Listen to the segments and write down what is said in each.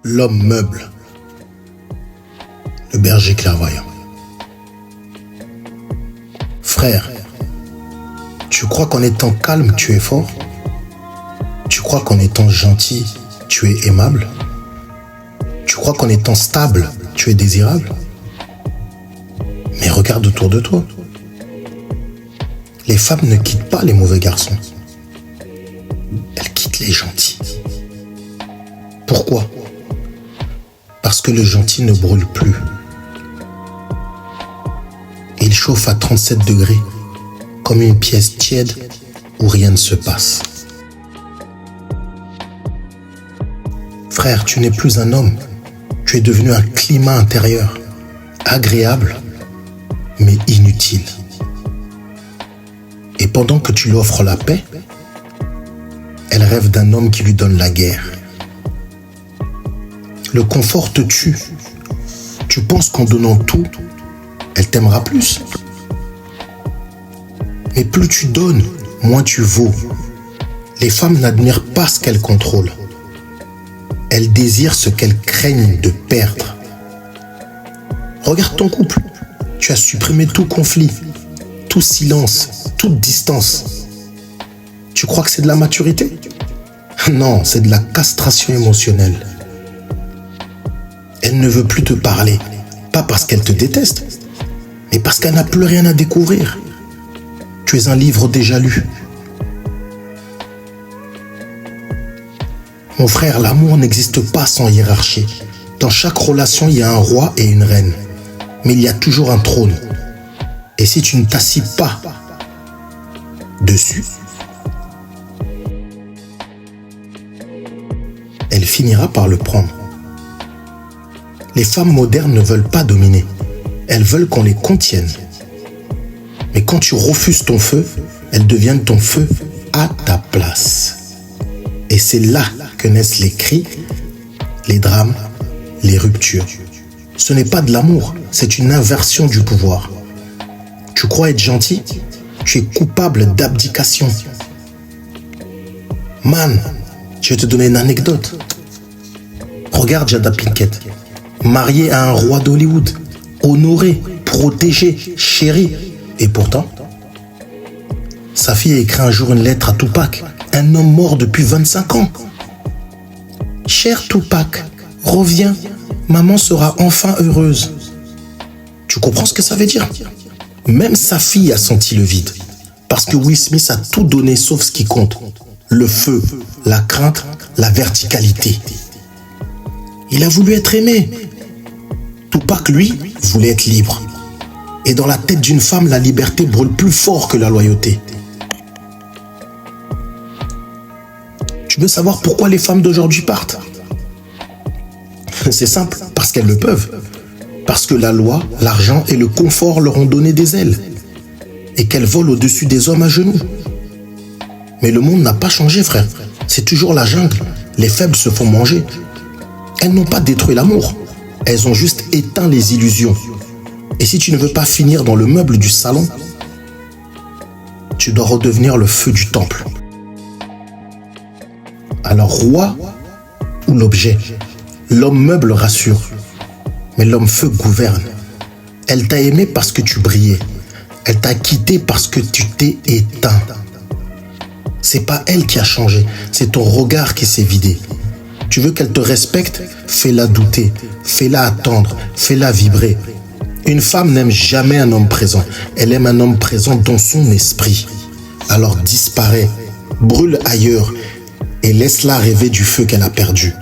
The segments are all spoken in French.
L'homme meuble, le berger clairvoyant. Frère, tu crois qu'en étant calme, tu es fort? Tu crois qu'en étant gentil, tu es aimable? Tu crois qu'en étant stable, tu es désirable? Mais regarde autour de toi. Les femmes ne quittent pas les mauvais garçons. Elles quittent les gentils. Pourquoi? Parce que le gentil ne brûle plus. Il chauffe à 37 degrés, comme une pièce tiède où rien ne se passe. Frère, tu n'es plus un homme. Tu es devenu un climat intérieur, agréable, mais inutile. Et pendant que tu lui offres la paix, elle rêve d'un homme qui lui donne la guerre. Le confort te tue. Tu penses qu'en donnant tout, elle t'aimera plus. Mais plus tu donnes, moins tu vaux. Les femmes n'admirent pas ce qu'elles contrôlent. Elles désirent ce qu'elles craignent de perdre. Regarde ton couple. Tu as supprimé tout conflit, tout silence, toute distance. Tu crois que c'est de la maturité? Non, c'est de la castration émotionnelle. Elle ne veut plus te parler, pas parce qu'elle te déteste, mais parce qu'elle n'a plus rien à découvrir. Tu es un livre déjà lu. Mon frère, l'amour n'existe pas sans hiérarchie. Dans chaque relation, il y a un roi et une reine. Mais il y a toujours un trône. Et si tu ne t'assis pas dessus, elle finira par le prendre. Les femmes modernes ne veulent pas dominer. Elles veulent qu'on les contienne. Mais quand tu refuses ton feu, elles deviennent ton feu à ta place. Et c'est là que naissent les cris, les drames, les ruptures. Ce n'est pas de l'amour, c'est une inversion du pouvoir. Tu crois être gentil? Tu es coupable d'abdication. Man, je vais te donner une anecdote. Regarde Jada Pinkett, mariée à un roi d'Hollywood, honoré, protégé, chéri. Et pourtant, sa fille a écrit un jour une lettre à Tupac, un homme mort depuis 25 ans. Cher Tupac, reviens, maman sera enfin heureuse. Tu comprends ce que ça veut dire? Même sa fille a senti le vide. Parce que Will Smith a tout donné sauf ce qui compte. Le feu, la crainte, la verticalité. Il a voulu être aimé. Tupac, lui, voulait être libre. Et dans la tête d'une femme, la liberté brûle plus fort que la loyauté. Tu veux savoir pourquoi les femmes d'aujourd'hui partent? C'est simple, parce qu'elles le peuvent. Parce que la loi, l'argent et le confort leur ont donné des ailes. Et qu'elles volent au-dessus des hommes à genoux. Mais le monde n'a pas changé, frère. C'est toujours la jungle. Les faibles se font manger. Elles n'ont pas détruit l'amour. Elles ont juste éteint les illusions. Et si tu ne veux pas finir dans le meuble du salon, tu dois redevenir le feu du temple. Alors, roi ou l'objet? L'homme meuble rassure, mais l'homme feu gouverne. Elle t'a aimé parce que tu brillais. Elle t'a quitté parce que tu t'es éteint. C'est pas elle qui a changé, c'est ton regard qui s'est vidé. Tu veux qu'elle te respecte? Fais-la douter, fais-la attendre, fais-la vibrer. Une femme n'aime jamais un homme présent. Elle aime un homme présent dans son esprit. Alors disparais, brûle ailleurs et laisse-la rêver du feu qu'elle a perdu.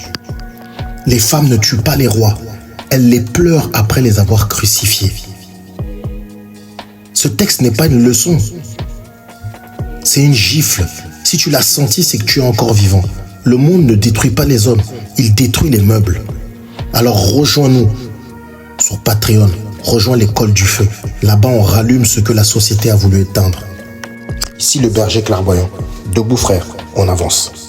Les femmes ne tuent pas les rois. Elles les pleurent après les avoir crucifiés. Ce texte n'est pas une leçon. C'est une gifle. Si tu l'as senti, c'est que tu es encore vivant. Le monde ne détruit pas les hommes. Il détruit les meubles. Alors rejoins-nous sur Patreon. Rejoins l'école du feu. Là-bas, on rallume ce que la société a voulu éteindre. Ici le berger clairvoyant. Debout frère, on avance.